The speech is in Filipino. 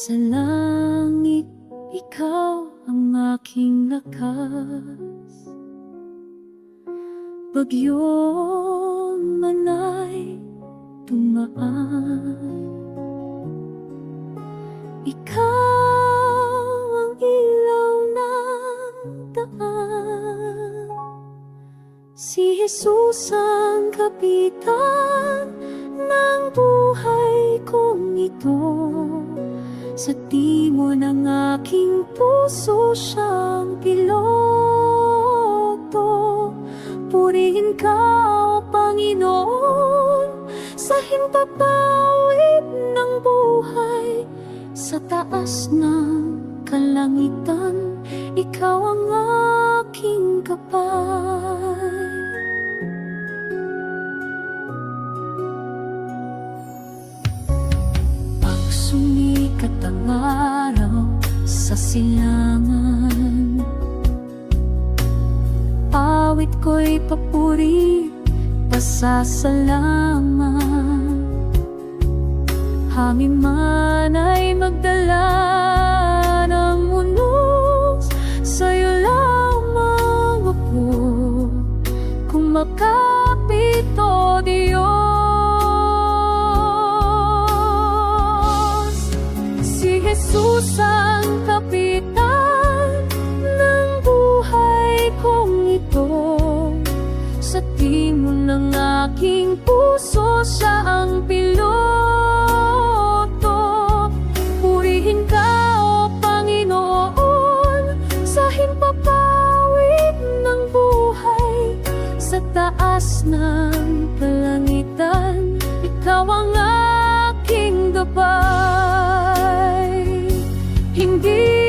Sa langit, ikaw ang aking lakas. Bagyo man ay dumaan, ikaw ang ilaw ng daan. Si Jesus ang kapitan ng buhay kong ito. Sa timon ng aking puso siyang piloto. Purihin ka, O Panginoon, sa himpapawid ng buhay. Sa taas ng kalangitan, ikaw ang aking gabay. Sumikat ang araw sa silangan, awit ko'y papuri, pasasalamat. Hangin man ay magdala ng unos, sa'yo lamang ako kumakapit, O Diyos. Jesus ang kapitan ng buhay kong ito. Sa timon ng aking puso siya ang piloto. Purihin ka, O Panginoon, sa himpapawid ng buhay. Sa taas ng kalangitan, ikaw ang aking gabay. Hindi